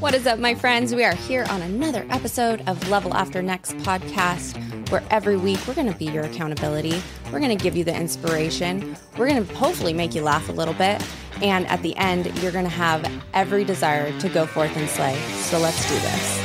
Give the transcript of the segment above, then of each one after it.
What is up, my friends? We are here on another episode of Level After Next podcast, where every week we're going to be your accountability. We're going to give you the inspiration. We're going to hopefully make you laugh a little bit. And at the end, you're going to have every desire to go forth and slay. So let's do this.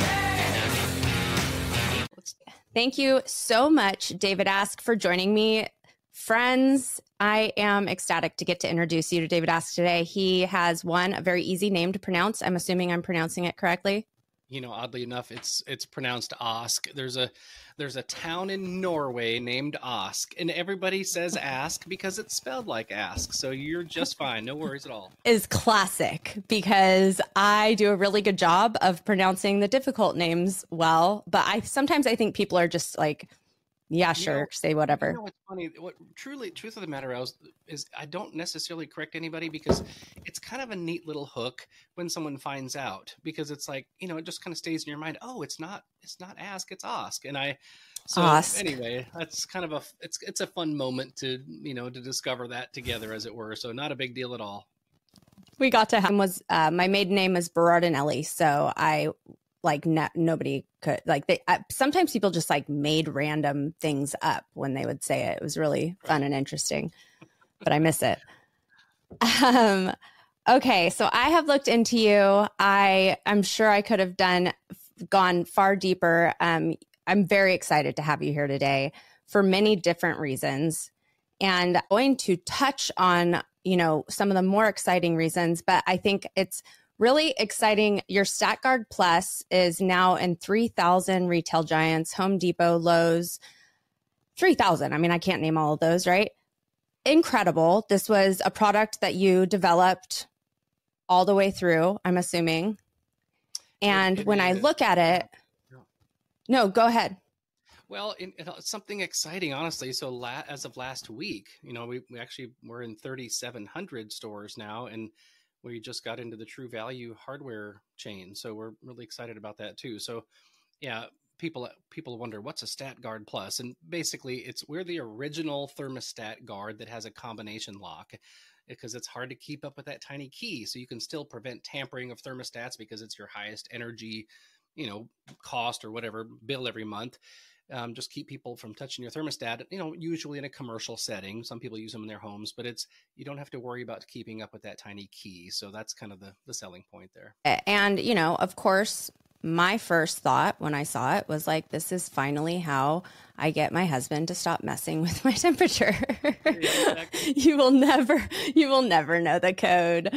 Thank you so much, David Ask, for joining me. Friends, I am ecstatic to get to introduce you to David Ask today. He has a very easy name to pronounce. I'm assuming I'm pronouncing it correctly. You know, oddly enough, it's pronounced Ask. There's a town in Norway named Ask, and everybody says Ask because it's spelled like Ask. So you're just fine. No worries at all. Is classic because I do a really good job of pronouncing the difficult names well, but sometimes I think people are just like, yeah, sure, say whatever. You know what's funny? Truth of the matter is I don't necessarily correct anybody because it's kind of a neat little hook when someone finds out, because it's like, you know, it just kind of stays in your mind. Oh, it's not Ask, it's Ask. And anyway, that's kind of it's a fun moment to discover that together, as it were. So not a big deal at all. We got to have my maiden name is Berardinelli, so I nobody could sometimes people just made random things up when they would say it. It was really fun and interesting, but I miss it. Okay. So I have looked into you. I'm sure I could have gone far deeper. I'm very excited to have you here today for many different reasons. And I'm going to touch on, some of the more exciting reasons, but I think it's really exciting. Your StatGuard Plus is now in 3,000 retail giants, Home Depot, Lowe's, 3,000. I mean, I can't name all of those, right? Incredible. This was a product that you developed all the way through, I'm assuming. And when I look at it, no, go ahead. Well, it's something exciting, honestly. So as of last week, we actually we're in 3,700 stores now, and we just got into the True Value hardware chain. So we're really excited about that too. So yeah, people wonder, what's a StatGuard Plus? And basically we're the original thermostat guard that has a combination lock, because it's hard to keep up with that tiny key. So you can still prevent tampering of thermostats because it's your highest energy, cost or whatever bill every month. Just keep people from touching your thermostat, usually in a commercial setting. Some people use them in their homes, but you don't have to worry about keeping up with that tiny key. So that's kind of the selling point there. And, of course, my first thought when I saw it was this is finally how I get my husband to stop messing with my temperature. Yeah, exactly. You will never know the code.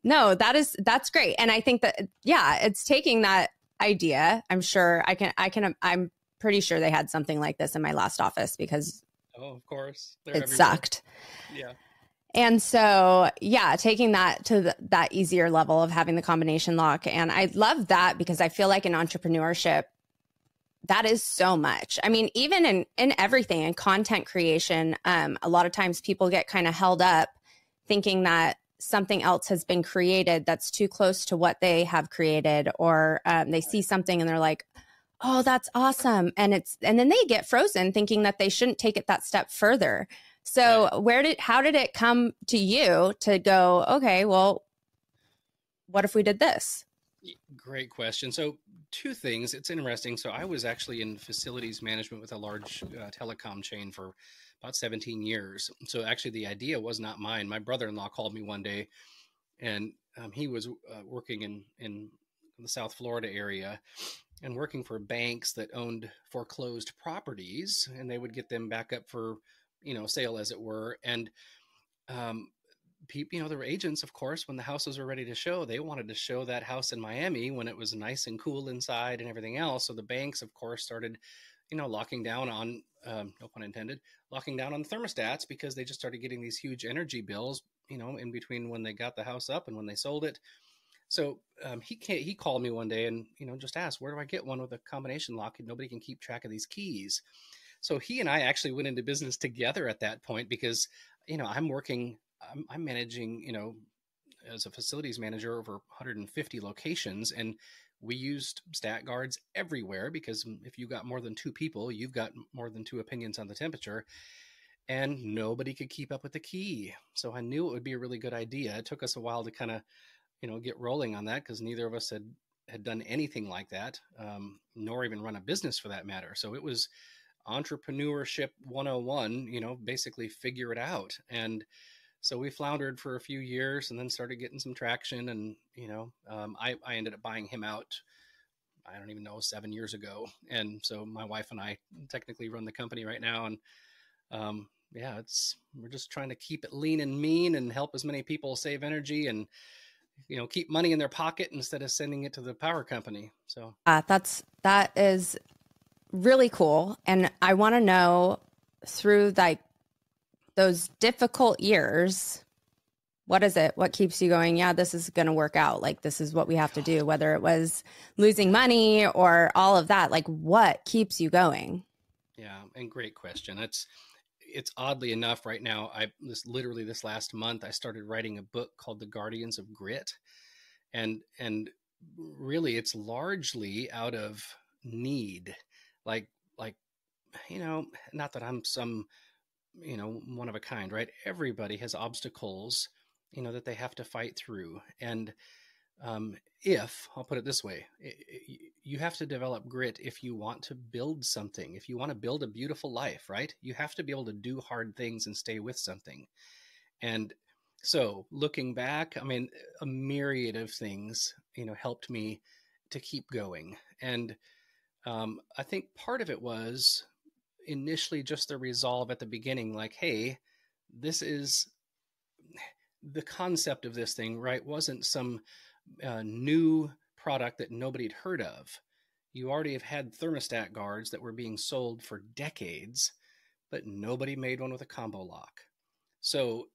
No, that's great. And I think that, it's taking that idea. I'm sure I'm pretty sure they had something like this in my last office because of course it sucked. Yeah. And so, taking that to that easier level of having the combination lock. And I love that because I feel like in entrepreneurship, that is so much. I mean, even in everything, in content creation, a lot of times people get kind of held up thinking that something else has been created that's too close to what they have created, or they see something and they're like, oh, that's awesome. And then they get frozen thinking that they shouldn't take it that step further. So how did it come to you to go, okay, well, what if we did this? Great question. So two things. It's interesting. So I was actually in facilities management with a large telecom chain for about 17 years. So actually the idea was not mine. My brother-in-law called me one day, and he was working in the South Florida area and working for banks that owned foreclosed properties, and they would get them back up for, sale, as it were. And, there were agents, of course, when the houses were ready to show, they wanted to show that house in Miami when it was nice and cool inside and everything else. So the banks, of course, started, locking down on, no pun intended, locking down on thermostats, because they just started getting these huge energy bills, in between when they got the house up and when they sold it. So he called me one day and, just asked, where do I get one with a combination lock? And nobody can keep track of these keys. So he and I actually went into business together at that point because, I'm managing, as a facilities manager over 150 locations, and we used StatGuards everywhere because if you got more than two people, you've got more than two opinions on the temperature. And nobody could keep up with the key. So I knew it would be a really good idea. It took us a while to kind of, get rolling on that, because neither of us had done anything like that, nor even run a business for that matter. So it was entrepreneurship 101, basically figure it out. And so we floundered for a few years and then started getting some traction. And, I ended up buying him out, I don't even know, 7 years ago. And so my wife and I technically run the company right now. And we're just trying to keep it lean and mean and help as many people save energy and, keep money in their pocket instead of sending it to the power company. So that is really cool. And I want to know, through those difficult years, what is it? What keeps you going? Yeah, this is going to work out. Like, this is what we have to do, whether it was losing money or all of that. Like, what keeps you going? Yeah. And great question. It's oddly enough right now, this last month, I started writing a book called The Guardians of Grit. And really it's largely out of need. Like, not that I'm some, one of a kind, right? Everybody has obstacles, that they have to fight through. And I'll put it this way, you have to develop grit if you want to build something, if you want to build a beautiful life, right? You have to be able to do hard things and stay with something. And so looking back, a myriad of things, helped me to keep going. And I think part of it was initially just the resolve at the beginning, like, hey, this is the concept of this thing, right? Wasn't some new product that nobody had heard of. You already have had thermostat guards that were being sold for decades, but nobody made one with a combo lock. So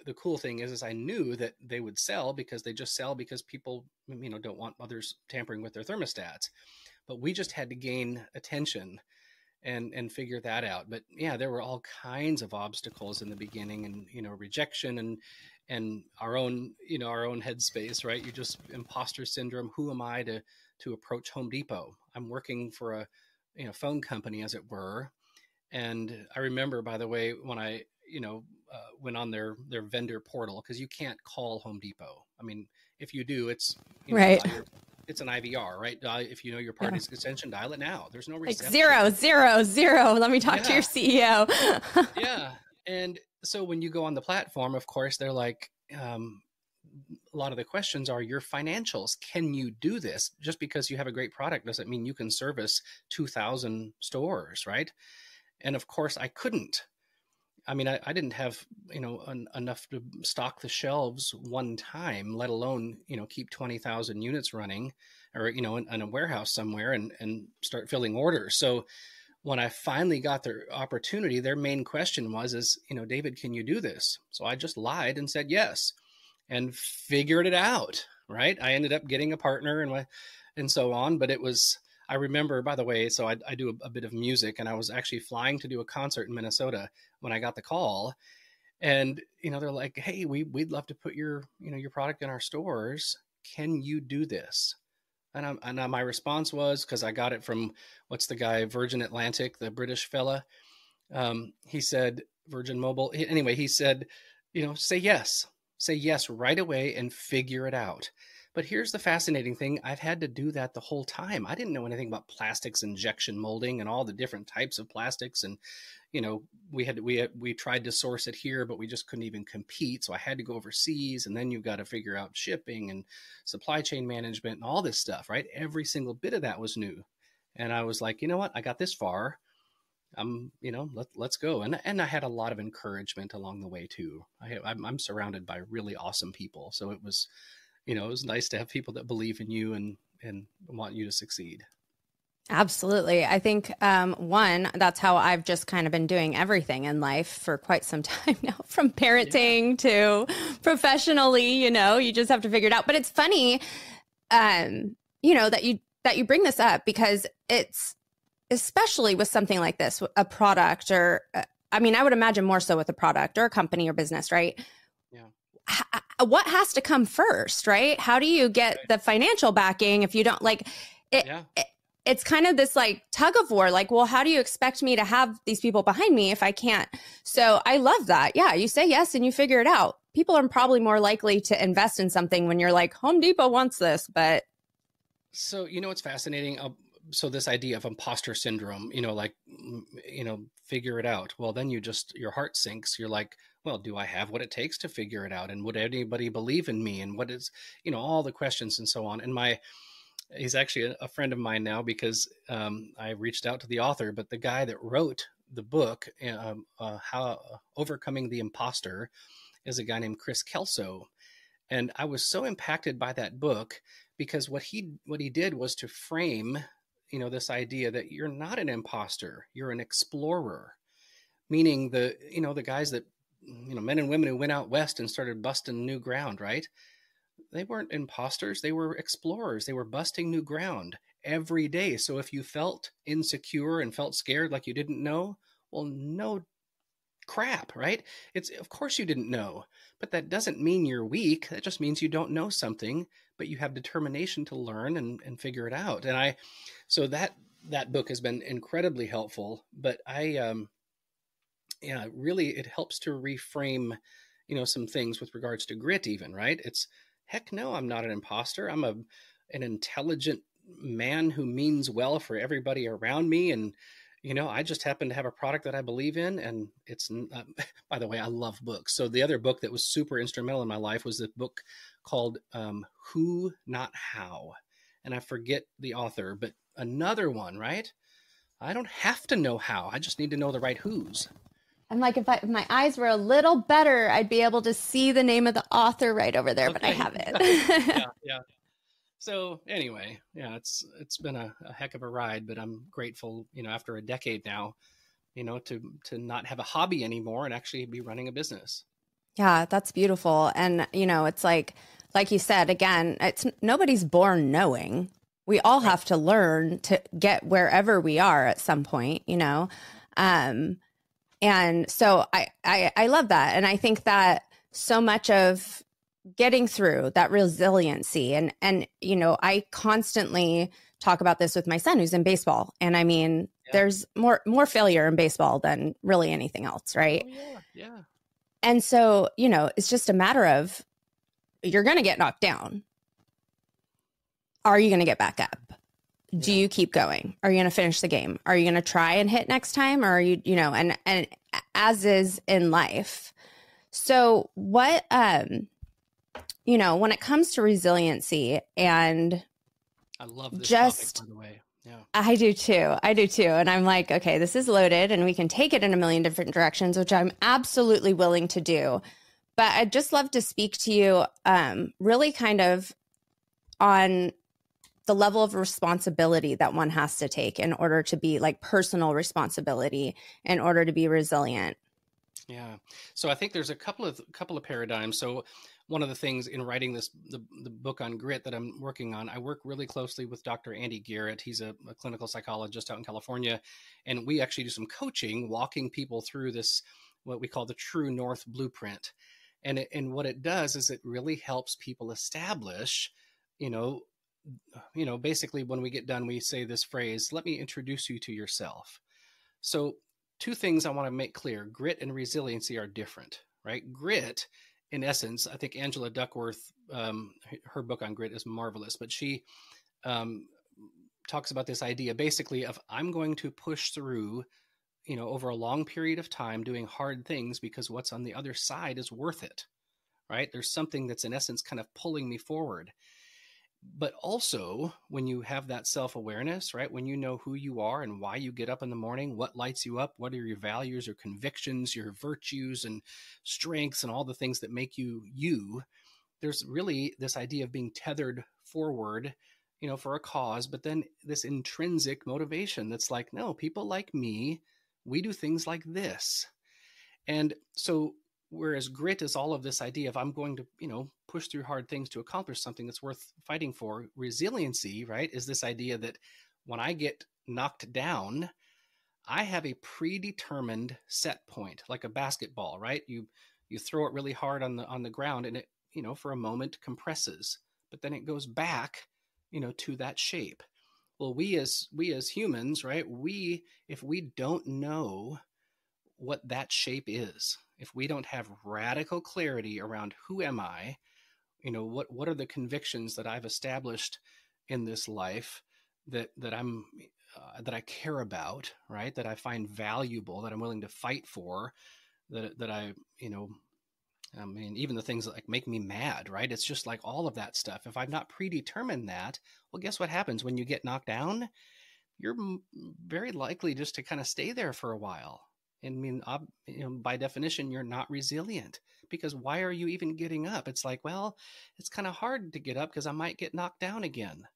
the cool thing is I knew that they would sell because they just sell because people, don't want others tampering with their thermostats. But we just had to gain attention and figure that out. But yeah, there were all kinds of obstacles in the beginning, and, rejection and our own headspace, right? You just imposter syndrome. Who am I to approach Home Depot? I'm working for a, phone company, as it were. And I remember, by the way, when I, went on their vendor portal, because you can't call Home Depot. If you do, it's right. It's an IVR, right? If you know your party's extension, dial it now. There's no reception. Like 000. Let me talk to your CEO. Yeah. And so when you go on the platform, of course, they're like, a lot of the questions are your financials. Can you do this? Just because you have a great product doesn't mean you can service 2,000 stores, right? And of course, I couldn't. I didn't have, enough to stock the shelves one time, let alone, keep 20,000 units running or, in a warehouse somewhere and start filling orders. So when I finally got their opportunity, their main question was, David, can you do this? So I just lied and said yes and figured it out, right? I ended up getting a partner and so on, but I remember, by the way, so I do a bit of music, and I was actually flying to do a concert in Minnesota when I got the call, and, they're like, hey, we'd love to put your product in our stores. Can you do this? And my response was, because I got it from, what's the guy, Virgin Atlantic, the British fella. He said, Virgin Mobile. Anyway, he said, say yes right away and figure it out. But here's the fascinating thing. I've had to do that the whole time. I didn't know anything about plastics, injection molding, and all the different types of plastics. And, we tried to source it here, but we just couldn't even compete. So I had to go overseas, and then you've got to figure out shipping and supply chain management and all this stuff, right? Every single bit of that was new. And I was like, you know what? I got this far. Let's go. And I had a lot of encouragement along the way too. I'm surrounded by really awesome people. So it was nice to have people that believe in you and want you to succeed. Absolutely. I think, that's how I've just kind of been doing everything in life for quite some time now, from parenting to professionally, you just have to figure it out. But it's funny, that you bring this up, because it's, especially with something like this, a product, or, I would imagine more so with a product or a company or business, right? Yeah. What has to come first, right? How do you get the financial backing if you don't it's kind of this like tug of war, like, well, how do you expect me to have these people behind me if I can't? So I love that. Yeah. You say yes and you figure it out, people are probably more likely to invest in something when you're like, Home Depot wants this, but. So, it's fascinating. So this idea of imposter syndrome, figure it out. Well, then your heart sinks. You're like, well, do I have what it takes to figure it out? And would anybody believe in me? And what is, all the questions and so on. And he's actually a friend of mine now because I reached out to the author, but the guy that wrote the book, How Overcoming the Imposter, is a guy named Chris Kelso. And I was so impacted by that book because what he did was to frame, this idea that you're not an imposter, you're an explorer, meaning the guys that, men and women who went out west and started busting new ground, right? They weren't imposters. They were explorers. They were busting new ground every day. So if you felt insecure and felt scared, like you didn't know, well, no crap, right? Of course you didn't know, but that doesn't mean you're weak. That just means you don't know something, but you have determination to learn and figure it out. And so that book has been incredibly helpful, but really it helps to reframe, some things with regards to grit even, right? It's heck no, I'm not an imposter. I'm an intelligent man who means well for everybody around me. And, I just happen to have a product that I believe in. And it's, by the way, I love books. So the other book that was super instrumental in my life was the book called Who, Not How. And I forget the author, but another one, right? I don't have to know how. I just need to know the right who's. I'm like, if my eyes were a little better, I'd be able to see the name of the author right over there, but I haven't. Yeah. So anyway, it's been a heck of a ride, but I'm grateful, after a decade now, to not have a hobby anymore and actually be running a business. Yeah, that's beautiful. And, it's like you said, again, nobody's born knowing. We all have to learn to get wherever we are at some point, and so I love that. And I think that so much of getting through that resiliency and I constantly talk about this with my son who's in baseball. And I mean, there's more failure in baseball than really anything else. Right. Oh, yeah. And so, it's just a matter of, you're going to get knocked down. Are you going to get back up? Do you keep going? Are you going to finish the game? Are you going to try and hit next time? Or are you, and as is in life. So what, when it comes to resiliency, and I love this topic, by the way. Yeah. I do too. And I'm like, okay, this is loaded and we can take it in a million different directions, which I'm absolutely willing to do. But I'd just love to speak to you really kind of on the level of responsibility that one has to take in order to be like personal responsibility in order to be resilient. Yeah. So I think there's a couple of paradigms. So one of the things in writing the book on grit that I'm working on, I work really closely with Dr. Andy Garrett. He's a clinical psychologist out in California. And we actually do some coaching, walking people through this, what we call the True North Blueprint. And what it does is it really helps people establish, basically when we get done, we say this phrase, let me introduce you to yourself. So two things I want to make clear: grit and resiliency are different, right? Grit, in essence, I think Angela Duckworth, her book on grit is marvelous, but she talks about this idea basically of, I'm going to push through, over a long period of time doing hard things because what's on the other side is worth it, right? There's something that's in essence kind of pulling me forward. But also when you have that self-awareness, right? When you know who you are and why you get up in the morning, what lights you up, what are your values or convictions, your virtues and strengths and all the things that make you you, there's really this idea of being tethered forward, for a cause, but then this intrinsic motivation that's like, no, people like me, we do things like this. And so whereas grit is all of this idea of, I'm going to, push through hard things to accomplish something that's worth fighting for. Resiliency, right, is this idea that when I get knocked down, I have a predetermined set point, like a basketball, right? You throw it really hard on the ground and it, for a moment compresses, but then it goes back, to that shape. Well, we as humans, right? If we don't know what that shape is, if we don't have radical clarity around who am I, what are the convictions that I've established in this life that I care about, right? That I find valuable, that I'm willing to fight for, that I, I mean, even the things that like make me mad, right? It's just like all of that stuff. If I've not predetermined that, well, guess what happens when you get knocked down? You're very likely just to kind of stay there for a while. And I mean, by definition, you're not resilient, because why are you even getting up? It's like, well, it's kind of hard to get up because I might get knocked down again.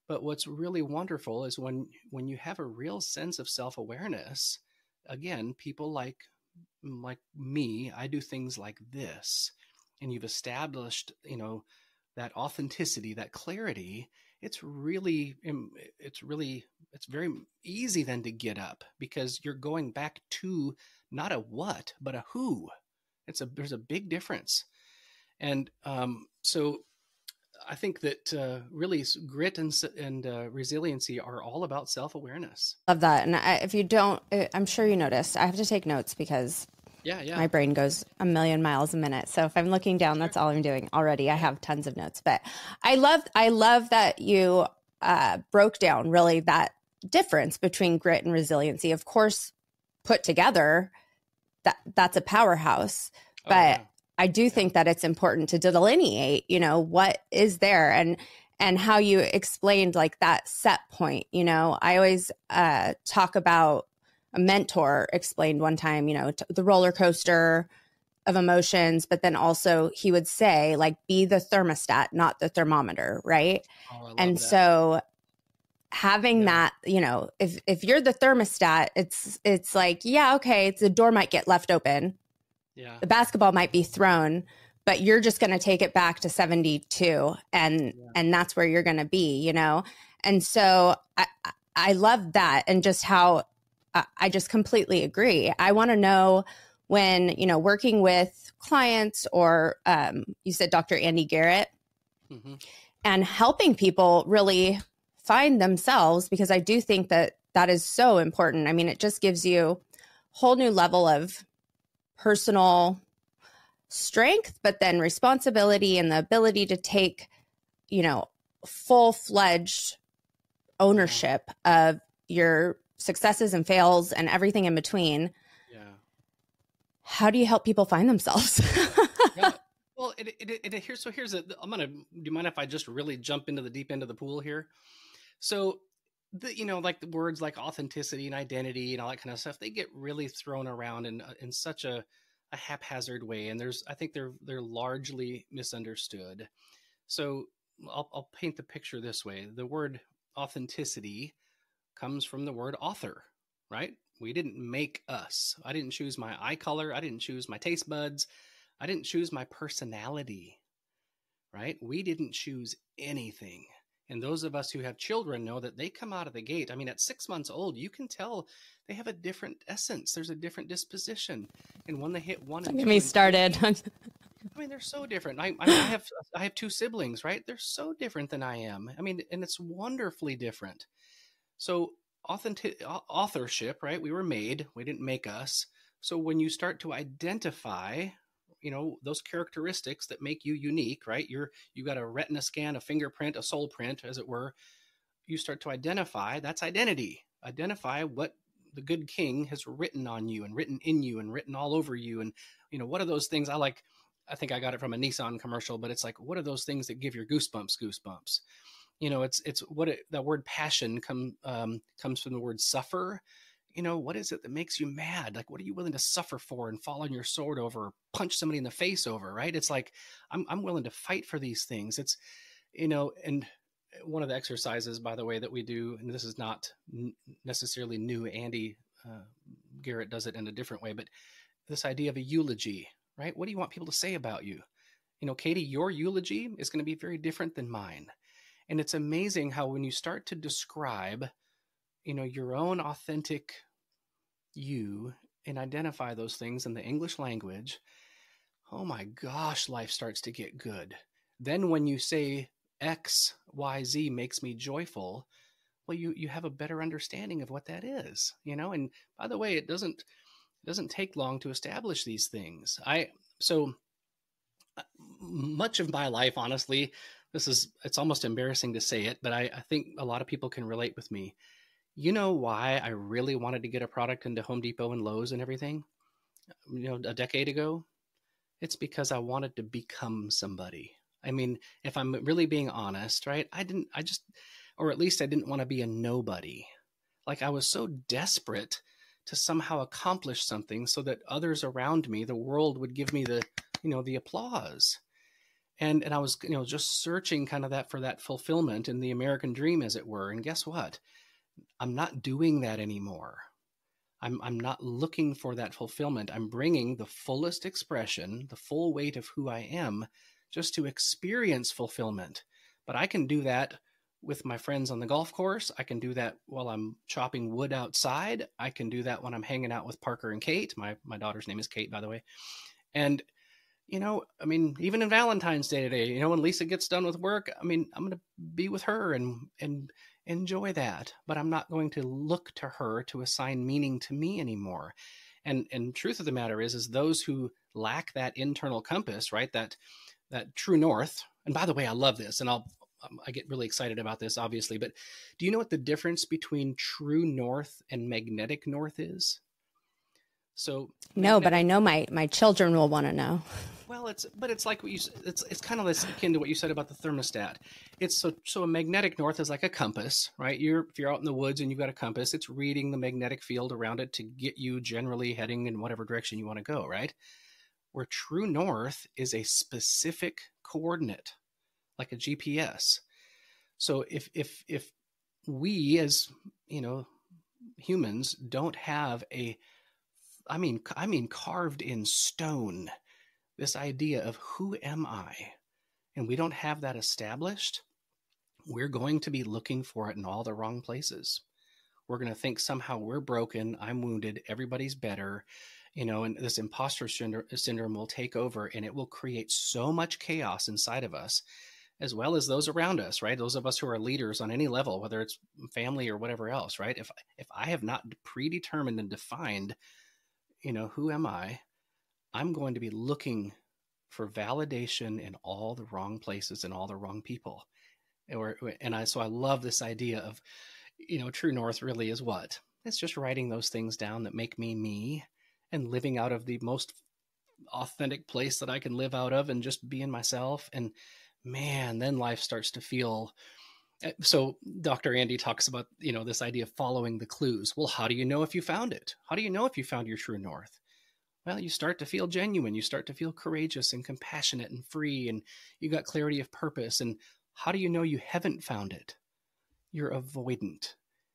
But what's really wonderful is when you have a real sense of self-awareness, again, people like me, I do things like this, and you've established, that authenticity, that clarity. It's very easy then to get up, because you're going back to not a what, but a who. There's a big difference. And so I think that really grit and resiliency are all about self-awareness. Love that. And if you don't, I'm sure you noticed, I have to take notes because my brain goes a million miles a minute. So if I'm looking down, that's all I'm doing already. I have tons of notes, but I love that you broke down really that difference between grit and resiliency. Of course, put together, that's a powerhouse, but I do think that it's important to delineate, what is there, and how you explained like that set point. I always talk about, a mentor explained one time, the roller coaster of emotions, but then also he would say, like, be the thermostat, not the thermometer, right? And that. So having that, if you're the thermostat, it's like, yeah, okay, the door might get left open. Yeah. The basketball might be thrown, but you're just going to take it back to 72 and that's where you're going to be, And so I love that. And just how I just completely agree. I want to know when, working with clients or you said Dr. Andy Garrett, and helping people really find themselves, because I do think that is so important. I mean, it just gives you a whole new level of personal strength, but then responsibility and the ability to take, full-fledged ownership of your successes and fails and everything in between. Yeah. How do you help people find themselves? Yeah. Well, here's do you mind if I just really jump into the deep end of the pool here? So like the words like authenticity and identity and all that kind of stuff, they get really thrown around in such a haphazard way. And I think they're largely misunderstood. So I'll paint the picture this way. The word authenticity comes from the word author, right? We didn't make us. I didn't choose my eye color. I didn't choose my taste buds. I didn't choose my personality, right? We didn't choose anything. And those of us who have children know that they come out of the gate. I mean, at 6 months old, you can tell they have a different essence. There's a different disposition. And when they hit one and two, get me started. I mean, they're so different. I have two siblings, right? They're so different than I am. I mean, and it's wonderfully different. So authorship, right? We were made. We didn't make us. So when you start to identify, those characteristics that make you unique, right? You got a retina scan, a fingerprint, a soul print, as it were. You start to identify, that's identity. Identify what the good king has written on you and written in you and written all over you. And, what are those things I think I got it from a Nissan commercial, but it's like, what are those things that give your goosebumps? It's that word passion comes from the word suffer. What is it that makes you mad? Like, what are you willing to suffer for and fall on your sword over, or punch somebody in the face over, right? It's like, I'm willing to fight for these things. It's, and one of the exercises, by the way, that we do, and this is not necessarily new, Andy Garrett does it in a different way, but this idea of a eulogy, right? What do you want people to say about you? Katie, your eulogy is going to be very different than mine. And it's amazing how when you start to describe, your own authentic you and identify those things in the English language, oh my gosh, life starts to get good. Then when you say X, Y, Z makes me joyful, well, you have a better understanding of what that is, And by the way, it doesn't, It doesn't take long to establish these things. So much of my life, honestly, it's almost embarrassing to say it, but I think a lot of people can relate with me. You know why I really wanted to get a product into Home Depot and Lowe's and everything, a decade ago? It's because I wanted to become somebody. I mean, if I'm really being honest, right? Or at least I didn't want to be a nobody. Like I was so desperate to somehow accomplish something so that others around me, the world, would give me the applause. And I was, just searching kind of for that fulfillment in the American dream, as it were. And guess what? I'm not doing that anymore. I'm not looking for that fulfillment. I'm bringing the fullest expression, the full weight of who I am, just to experience fulfillment. But I can do that with my friends on the golf course. I can do that while I'm chopping wood outside. I can do that when I'm hanging out with Parker and Kate. My daughter's name is Kate, by the way. And, even in Valentine's Day today, when Lisa gets done with work, I'm going to be with her and enjoy that. But I'm not going to look to her to assign meaning to me anymore. And truth of the matter is those who lack that internal compass, right? That true north. And by the way, I love this, and I get really excited about this, obviously, but do you know what the difference between true north and magnetic north is? So no, but I know my children will want to know. Well, it's like what it's kind of akin to what you said about the thermostat. It's so a magnetic north is like a compass, right? If you're out in the woods and you've got a compass, it's reading the magnetic field around it to get you generally heading in whatever direction you want to go, right? Where true north is a specific coordinate, like a GPS. So if we as, humans don't have carved in stone, this idea of who am I, and we don't have that established, we're going to be looking for it in all the wrong places. We're going to think somehow we're broken, I'm wounded, everybody's better, and this imposter syndrome will take over, and it will create so much chaos inside of us, as well as those around us, right? Those of us who are leaders on any level, whether it's family or whatever else, right? If I have not predetermined and defined, who am I, I'm going to be looking for validation in all the wrong places and all the wrong people. So I love this idea of, true north really is what? It's just writing those things down that make me me, and living out of the most authentic place that I can live out of, and just being myself. And man, then life starts to feel. So Dr. Andy talks about, this idea of following the clues. Well, how do you know if you found it? How do you know if you found your true north? Well, you start to feel genuine. You start to feel courageous and compassionate and free, and you got clarity of purpose. And how do you know you haven't found it? You're avoidant.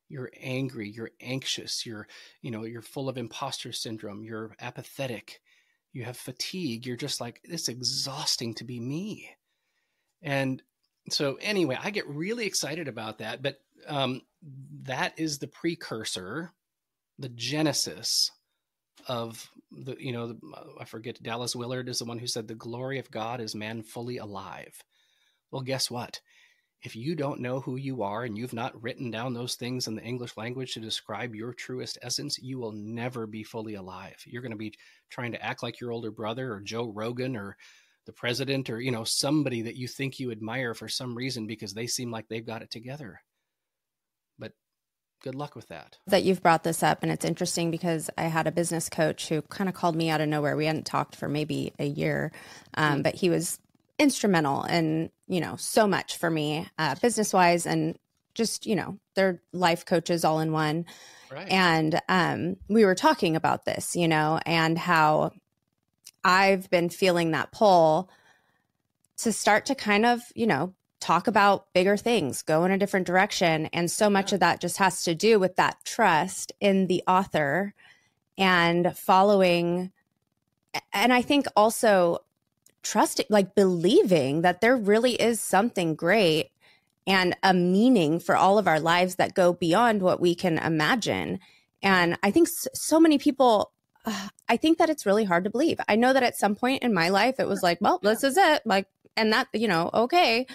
You're angry. You're anxious. You're full of imposter syndrome. You're apathetic. You have fatigue. You're just like, it's exhausting to be me. And so anyway, I get really excited about that, but that is the precursor, the genesis of I forget, Dallas Willard is the one who said, the glory of God is man fully alive. Well, guess what? If you don't know who you are and you've not written down those things in the English language to describe your truest essence, you will never be fully alive. You're going to be trying to act like your older brother or Joe Rogan or the president or, somebody that you think you admire for some reason because they seem like they've got it together. But good luck with that. That you've brought this up. And it's interesting because I had a business coach who kind of called me out of nowhere. We hadn't talked for maybe a year, but he was instrumental in, so much for me business wise, and just, they're life coaches all in one. Right. And we were talking about this, and how I've been feeling that pull to start to kind of, talk about bigger things, go in a different direction. And so much of that just has to do with that trust in the author and following. And I think also trusting, like believing that there really is something great and a meaning for all of our lives that go beyond what we can imagine. And I think so many people, I think that it's really hard to believe. I know that at some point in my life, it was like, well, this is it. Like, and that, okay.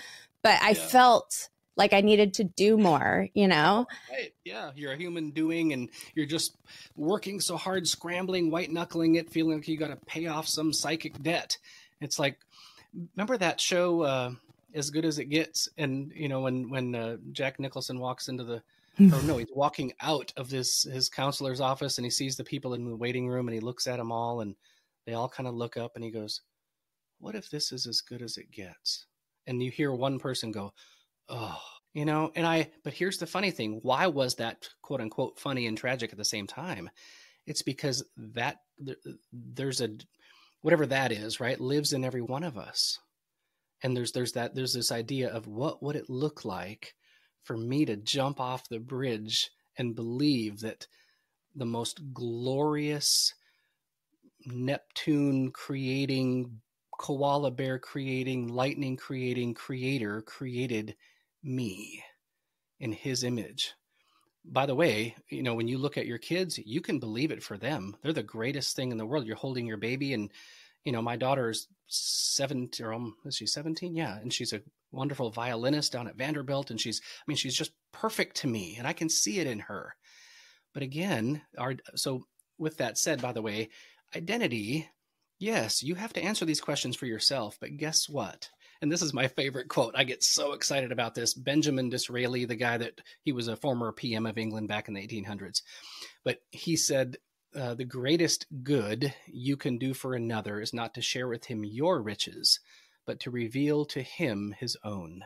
But I felt like I needed to do more, you know? Right. Yeah. You're a human doing, and you're just working so hard, scrambling, white knuckling it, feeling like you got to pay off some psychic debt. It's like, remember that show, As Good as It Gets? And, you know, when Jack Nicholson walks into he's walking out of his counselor's office, and he sees the people in the waiting room, and he looks at them all, and they all kind of look up, and he goes, what if this is as good as it gets? And you hear one person go, oh, you know, but here's the funny thing. Why was that quote unquote funny and tragic at the same time? It's because there's whatever that is, right, lives in every one of us. And there's this idea of what would it look like for me to jump off the bridge and believe that the most glorious Neptune creating, koala bear creating, lightning creating creator created me in his image. By the way, you know, when you look at your kids, you can believe it for them. They're the greatest thing in the world. You're holding your baby, and, you know, my daughter is 17, or is she 17? Yeah. And she's a wonderful violinist down at Vanderbilt. And she's just perfect to me, and I can see it in her. But again, so with that said, by the way, identity, yes, you have to answer these questions for yourself, but guess what? And this is my favorite quote. I get so excited about this. Benjamin Disraeli, the guy he was a former PM of England back in the 1800s, but he said, the greatest good you can do for another is not to share with him your riches, but to reveal to him his own.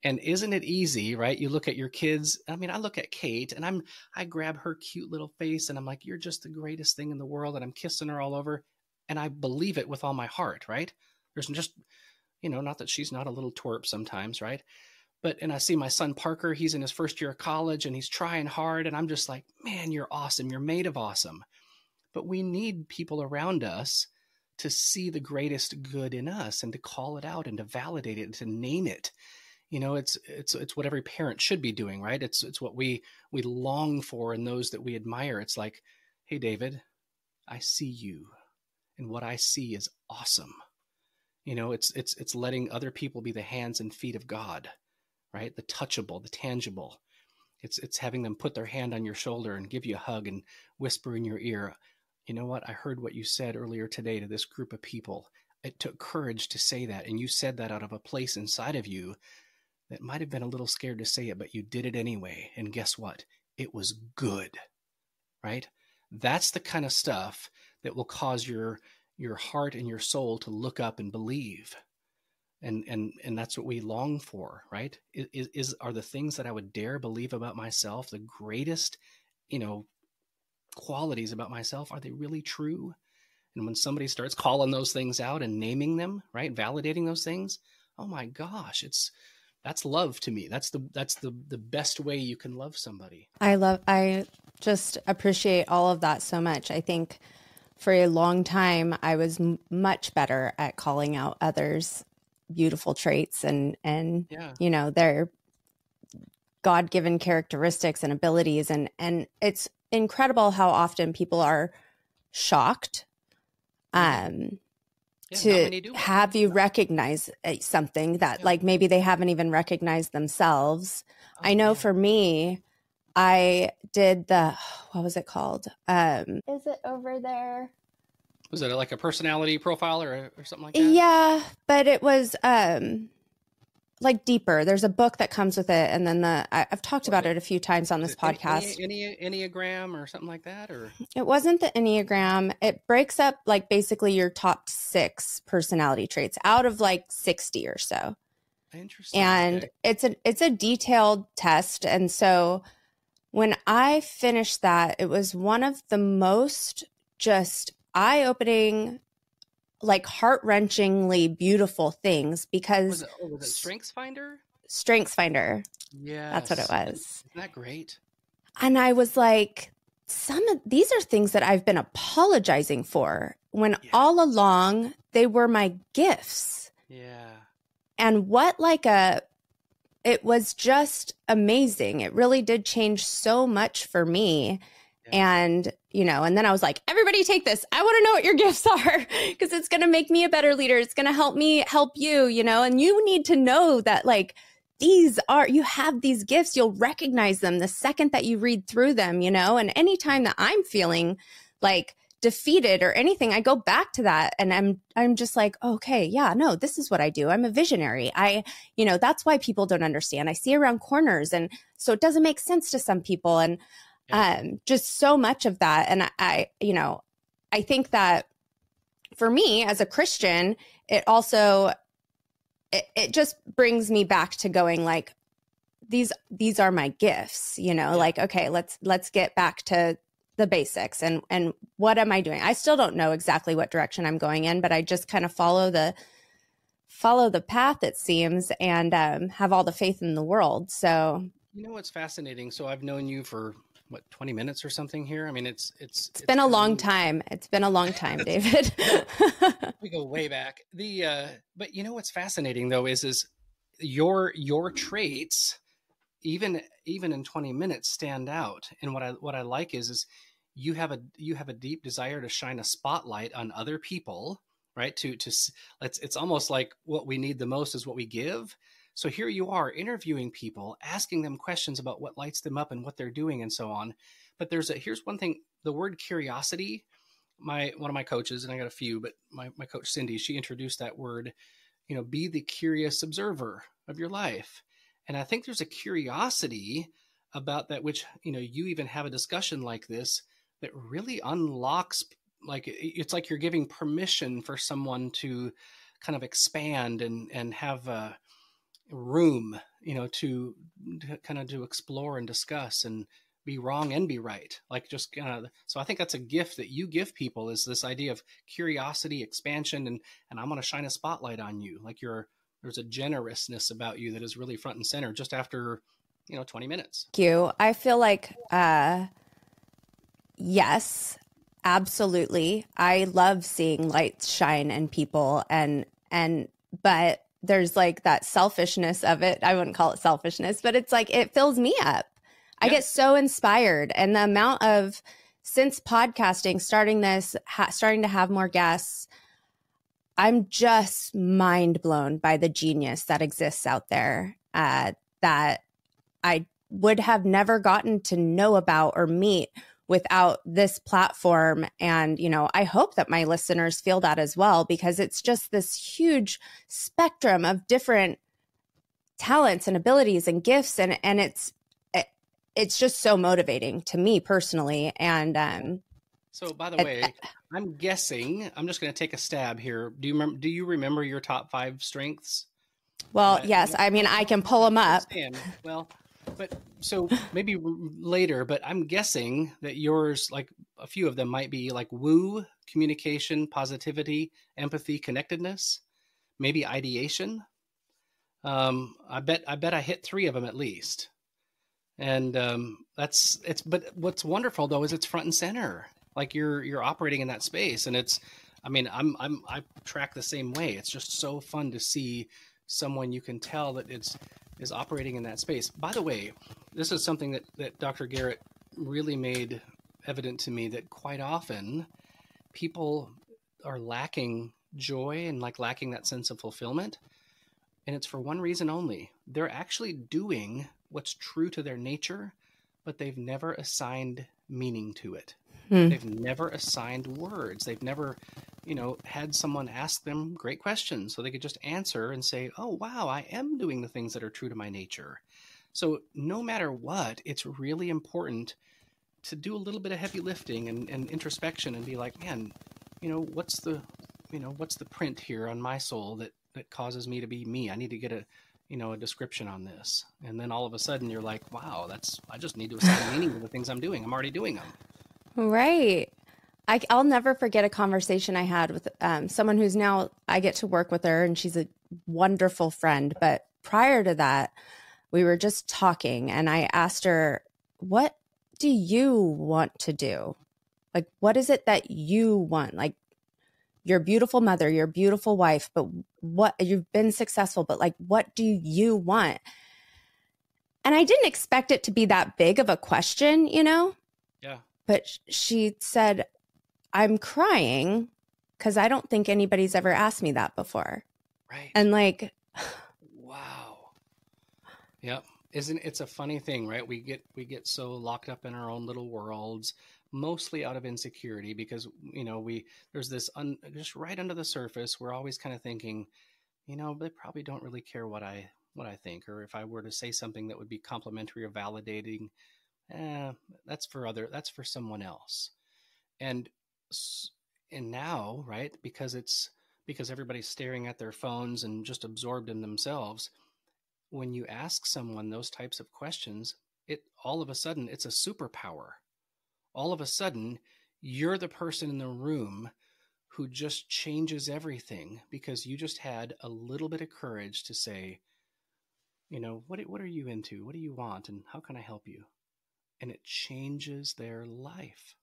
And isn't it easy, right? You look at your kids. I mean, I look at Kate, and I grab her cute little face, and I'm like, you're just the greatest thing in the world. And I'm kissing her all over. And I believe it with all my heart, right? There's just, you know, not that she's not a little twerp sometimes, right? And I see my son Parker, he's in his first year of college, and he's trying hard. And I'm just like, man, you're awesome. You're made of awesome. But we need people around us to see the greatest good in us, and to call it out, and to validate it, and to name it. You know, it's what every parent should be doing, right? It's what we long for in those that we admire. It's like, hey, David, I see you, and what I see is awesome. You know, it's letting other people be the hands and feet of God, right? The touchable, the tangible. It's having them put their hand on your shoulder and give you a hug and whisper in your ear, you know what? I heard what you said earlier today to this group of people. It took courage to say that, and you said that out of a place inside of you that might have been a little scared to say it, but you did it anyway. And guess what? It was good, right? That's the kind of stuff that will cause your heart and your soul to look up and believe. And that's what we long for, right? Are the things that I would dare believe about myself the greatest, you know, qualities about myself? Are they really true? And when somebody starts calling those things out and naming them, right, validating those things, oh my gosh, that's love to me. That's the best way you can love somebody. I just appreciate all of that so much. I think for a long time, I was much better at calling out others' beautiful traits and you know, their God-given characteristics and abilities. And it's incredible how often people are shocked to have you recognize something that like maybe they haven't even recognized themselves. I know for me, I did what was it called? Is it over there? Was it like a personality profile or something like that? Yeah, but it was like deeper. There's a book that comes with it, and then I've talked about it a few times on this podcast. Enneagram or something like that, or it wasn't the Enneagram. It breaks up like basically your top 6 personality traits out of like 60 or so. Interesting. And it's a detailed test, and so when I finished that, it was one of the most just eye-opening, like heart-wrenchingly beautiful things because was it StrengthsFinder? StrengthsFinder. Yeah, that's what it was. Isn't that great? And I was like, these are things that I've been apologizing for when all along they were my gifts. Yeah. And it was just amazing. It really did change so much for me. Yeah. And, you know, and then I was like, everybody take this. I want to know what your gifts are because it's going to make me a better leader. It's going to help me help you, you know, and you need to know that like you have these gifts. You'll recognize them the second that you read through them, you know? And anytime that I'm feeling like defeated or anything, I go back to that and I'm just like, okay, yeah, no, this is what I do. I'm a visionary. That's why people don't understand. I see around corners. And so it doesn't make sense to some people. And just so much of that. And I think that for me as a Christian, it also, it just brings me back to going like, these are my gifts, like, okay, let's get back to the basics and what am I doing? I still don't know exactly what direction I'm going in, but I just kind of follow the path, it seems, and have all the faith in the world. So, what's fascinating. So I've known you for 20 minutes or something here. I mean, it's been a long time. It's been a long time, David. We go way back. But what's fascinating though is your traits, even in 20 minutes, stand out. And what I like is you have a deep desire to shine a spotlight on other people, right? It's almost like what we need the most is what we give. So here you are interviewing people, asking them questions about what lights them up and what they're doing and so on. But here's one thing, the word curiosity, one of my coaches, and I got a few, but my coach Cindy, she introduced that word, be the curious observer of your life. And I think there's a curiosity about that, which, you even have a discussion like this that really unlocks, like, it's like you're giving permission for someone to kind of expand and have room, to kind of to explore and discuss and be wrong and be right. Like just kind of, so I think that's a gift that you give people, is this idea of curiosity, expansion, and I'm going to shine a spotlight on you. Like there's a generousness about you that is really front and center just after, 20 minutes. Thank you. I feel like, yes, absolutely. I love seeing lights shine in people but there's like that selfishness of it. I wouldn't call it selfishness, but it's like, it fills me up. I get so inspired. And the amount of, since podcasting, starting to have more guests, I'm just mind blown by the genius that exists out there that I would have never gotten to know about or meet without this platform. And, I hope that my listeners feel that as well, because it's just this huge spectrum of different talents and abilities and gifts. And it's just so motivating to me personally. And so by the way, I'm guessing, I'm just going to take a stab here. Do you remember your top 5 strengths? Well, yes. I mean, I can pull them up. Well, but so maybe later, but I'm guessing that yours, like a few of them might be like woo, communication, positivity, empathy, connectedness, maybe ideation. I bet I hit 3 of them at least. And but what's wonderful though, is it's front and center. Like you're operating in that space, and I track the same way. It's just so fun to see someone you can tell that is operating in that space. By the way, this is something that Dr. Garrett really made evident to me, that quite often people are lacking joy and lacking that sense of fulfillment. And it's for one reason only. They're actually doing what's true to their nature, but they've never assigned meaning to it. They've never assigned words. They've never, had someone ask them great questions so they could just answer and say, oh, wow, I am doing the things that are true to my nature. So no matter what, it's really important to do a little bit of heavy lifting and introspection and be like, man, what's the print here on my soul that causes me to be me? I need to get a description on this. And then all of a sudden you're like, wow, I just need to assign meaning to the things I'm doing. I'm already doing them. Right. I'll never forget a conversation I had with someone who's now, I get to work with her, and she's a wonderful friend. But prior to that, we were just talking, and I asked her, what do you want to do? Like, what is it that you want? Like, you're a beautiful mother, you're a beautiful wife, but you've been successful, but what do you want? And I didn't expect it to be that big of a question, Yeah. But she said, I'm crying because I don't think anybody's ever asked me that before. Right. And wow. Yep. Isn't it's a funny thing, right? We get so locked up in our own little worlds, mostly out of insecurity because, there's this just right under the surface, we're always kind of thinking, they probably don't really care what I think, or if I were to say something that would be complimentary or validating, that's for someone else. And and now, right, because everybody's staring at their phones and just absorbed in themselves, when you ask someone those types of questions, it all of a sudden it's a superpower. All of a sudden, you're the person in the room who just changes everything because you just had a little bit of courage to say, what are you into? What do you want? And how can I help you? And it changes their life.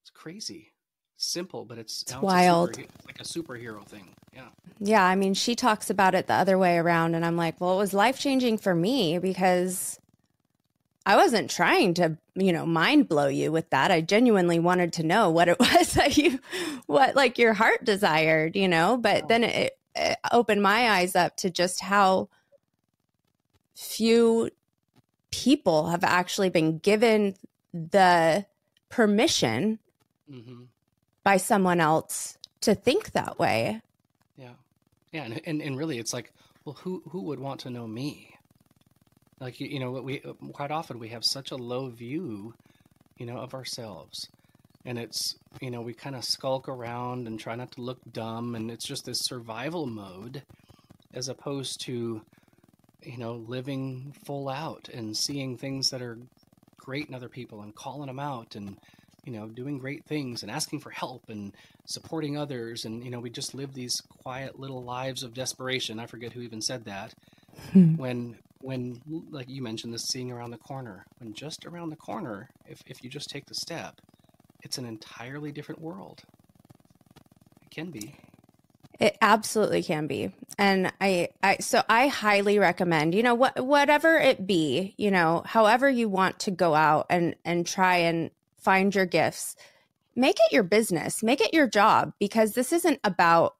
It's crazy. Simple, but it's wild. It's like a superhero thing. Yeah. Yeah. I mean, she talks about it the other way around. And I'm like, well, it was life-changing for me because I wasn't trying to, mind blow you with that. I genuinely wanted to know what it was that what your heart desired, but then it opened my eyes up to just how few people have actually been given the permission by someone else to think that way. Yeah. Yeah. And really it's like, well, who would want to know me? Like, we quite often we have such a low view, of ourselves, and it's, we kind of skulk around and try not to look dumb. And it's just this survival mode as opposed to, living full out and seeing things that are great in other people and calling them out and, doing great things and asking for help and supporting others. And, we just live these quiet little lives of desperation. I forget who even said that. When, like you mentioned, this seeing around the corner, when just around the corner, if you just take the step, it's an entirely different world. It can be. It absolutely can be. And so I highly recommend, whatever it be, however you want to go out and try and find your gifts, make it your business, make it your job, because this isn't about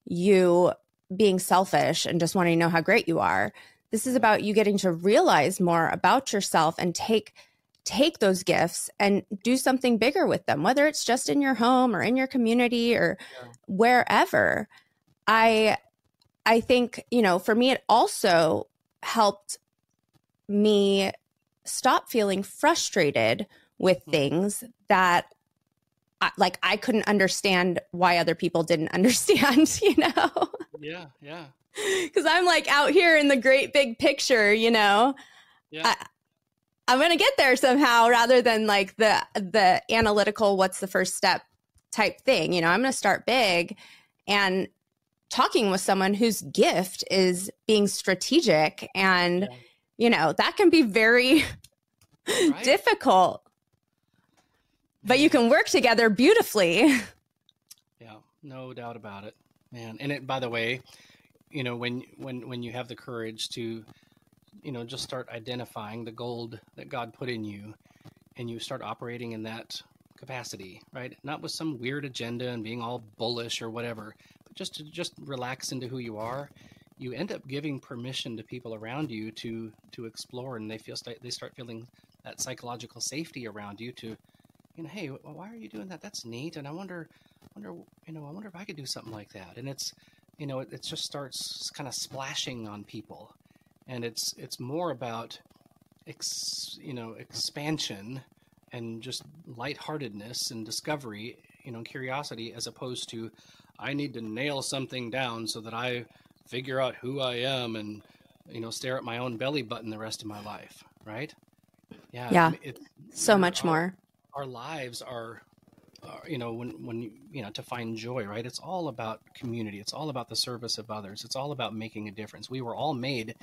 you being selfish and just wanting to know how great you are. This is about you getting to realize more about yourself and take those gifts and do something bigger with them, whether it's just in your home or in your community or wherever. I think, for me, it also helped me stop feeling frustrated with things that I couldn't understand why other people didn't understand, Yeah. Yeah. Because I'm like out here in the great big picture, Yeah. I'm going to get there somehow rather than like the analytical, what's the first step type thing. I'm going to start big and talking with someone whose gift is being strategic. And, that can be very difficult, but you can work together beautifully. Yeah, no doubt about it, man. And it, by the way, when you have the courage to, just start identifying the gold that God put in you and you start operating in that capacity, right? Not with some weird agenda and being all bullish or whatever, but just relax into who you are. You end up giving permission to people around you to explore, and they start feeling that psychological safety around you to, hey, why are you doing that? That's neat. And I wonder if I could do something like that. And it's, it just starts kind of splashing on people. And it's more about, expansion and just lightheartedness and discovery, curiosity, as opposed to, I need to nail something down so that I figure out who I am and, stare at my own belly button the rest of my life. Right. Yeah. Yeah. So much more. Our lives are, when to find joy, right? It's all about community. It's all about the service of others. It's all about making a difference. We were all made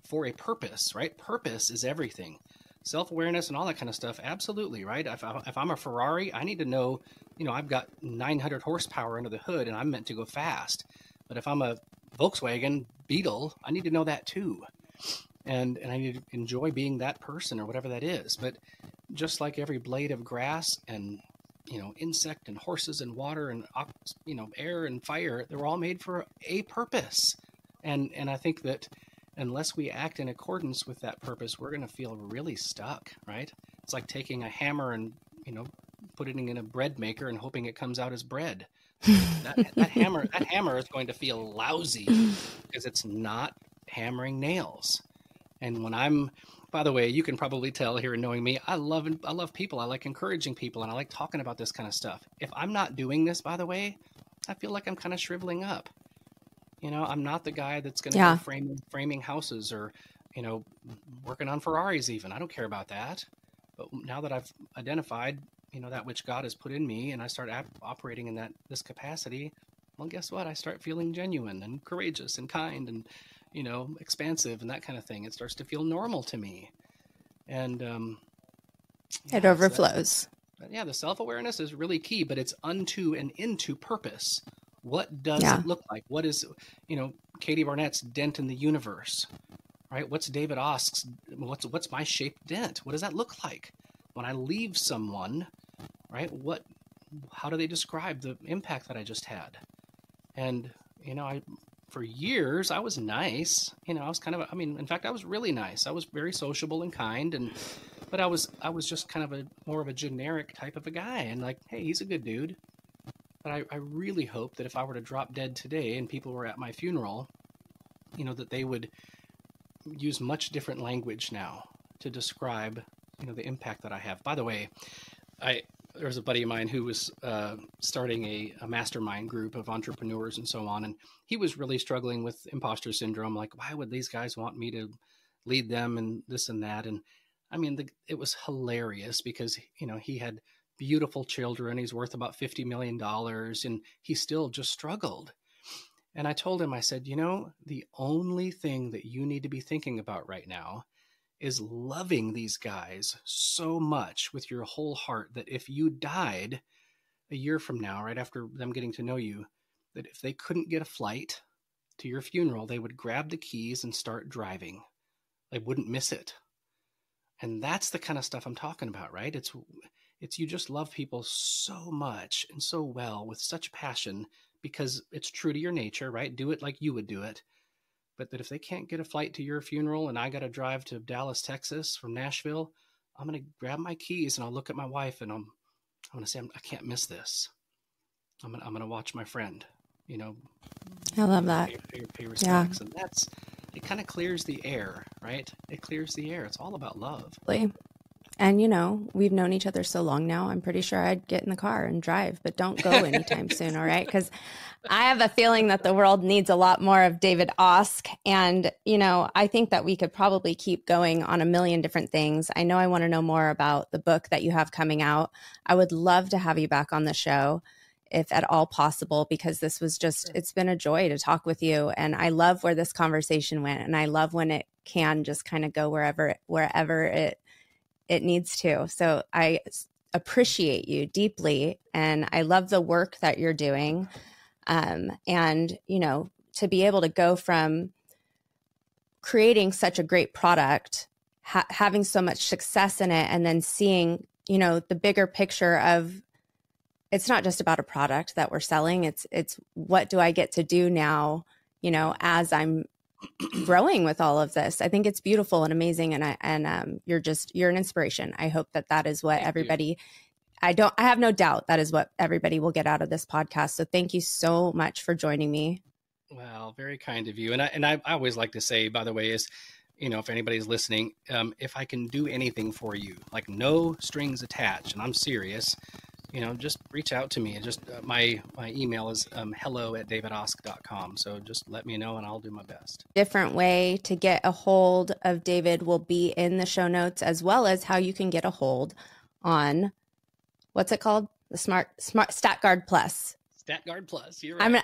for a purpose, right? Purpose is everything. Self-awareness and all that kind of stuff. Absolutely. Right. If I'm a Ferrari, I need to know, I've got 900 horsepower under the hood and I'm meant to go fast. But if I'm a Volkswagen Beetle, I need to know that too. And I need to enjoy being that person or whatever that is. But just like every blade of grass and, insect and horses and water and, air and fire, they were all made for a purpose. And I think that unless we act in accordance with that purpose, we're going to feel really stuck, right? It's like taking a hammer and, putting it in a bread maker and hoping it comes out as bread. That hammer is going to feel lousy because it's not hammering nails. And by the way, you can probably tell here in knowing me, I love people. I like encouraging people, and I like talking about this kind of stuff. If I'm not doing this, by the way, I feel like I'm kind of shriveling up. I'm not the guy that's going to go framing houses or, working on Ferraris even. I don't care about that. But now that I've identified, that which God has put in me, and I start operating in this capacity, well, guess what? I start feeling genuine and courageous and kind and, expansive and that kind of thing. It starts to feel normal to me. And it overflows. The self-awareness is really key, but it's unto and into purpose. What does it look like? What is, Katie Barnett's dent in the universe, right? What's David Osk's, what's my shaped dent? What does that look like? When I leave someone, right? How do they describe the impact that I just had? And, for years, I was nice. I was in fact, I was really nice. I was very sociable and kind, but I was just kind of more of a generic type of a guy, and like, hey, he's a good dude. But I really hope that if I were to drop dead today and people were at my funeral, that they would use much different language now to describe, the impact that I have. By the way, there was a buddy of mine who was starting a mastermind group of entrepreneurs and so on. And he was really struggling with imposter syndrome. Like, why would these guys want me to lead them and this and that? And it was hilarious because, he had beautiful children. He's worth about $50 million and he still just struggled. And I told him, I said, the only thing that you need to be thinking about right now is loving these guys so much with your whole heart that if you died a year from now, right after them getting to know you, that if they couldn't get a flight to your funeral, they would grab the keys and start driving. They wouldn't miss it. And that's the kind of stuff I'm talking about, right? It's you just love people so much and so well with such passion because it's true to your nature, right? Do it like you would do it. But that if they can't get a flight to your funeral and I got to drive to Dallas, Texas from Nashville, I'm going to grab my keys and I'll look at my wife and I'm going to say, I can't miss this. I'm going to watch my friend, I love that. Pay respects. And it kind of clears the air, right? It clears the air. It's all about love. And, we've known each other so long now, I'm pretty sure I'd get in the car and drive, but don't go anytime soon, all right? Because I have a feeling that the world needs a lot more of David Osk. And, I think that we could probably keep going on a million different things. I know I want to know more about the book that you have coming out. I would love to have you back on the show, if at all possible, because this was it's been a joy to talk with you. And I love where this conversation went. And I love when it can just kind of go wherever it needs to. So I appreciate you deeply. And I love the work that you're doing. And, to be able to go from creating such a great product, having so much success in it, and then seeing, the bigger picture of, it's not just about a product that we're selling. It's what do I get to do now, as I'm growing with all of this. I think it's beautiful and amazing. And you're an inspiration. I hope that is what everybody, I have no doubt that is what everybody will get out of this podcast. So thank you so much for joining me. Well, very kind of you. And I always like to say, by the way, is, if anybody's listening, if I can do anything for you, like no strings attached, and I'm serious, just reach out to me. And just my email is hello@davidosk.com. So just let me know and I'll do my best. Different way to get a hold of David will be in the show notes, as well as how you can get a hold on, what's it called? The Smart StatGuard Plus. StatGuard Plus. You're right.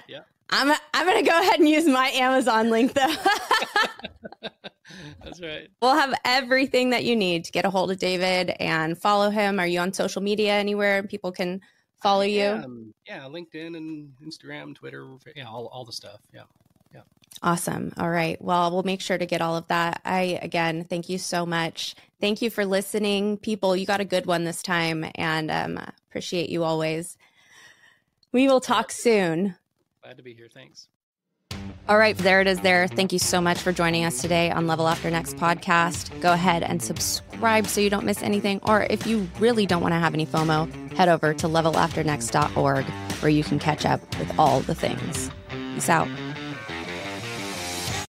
I'm going to go ahead and use my Amazon link though. That's right. We'll have everything that you need to get a hold of David and follow him. Are you on social media anywhere people can follow you? Yeah, LinkedIn and Instagram, Twitter, all the stuff. Yeah. Awesome. All right. Well, we'll make sure to get all of that. Again, thank you so much. Thank you for listening. People, you got a good one this time, and appreciate you always. We will talk soon. Glad to be here. Thanks. All right, there it is there. Thank you so much for joining us today on Level After Next podcast. Go ahead and subscribe so you don't miss anything. Or if you really don't want to have any FOMO, head over to levelafternext.org where you can catch up with all the things. Peace out.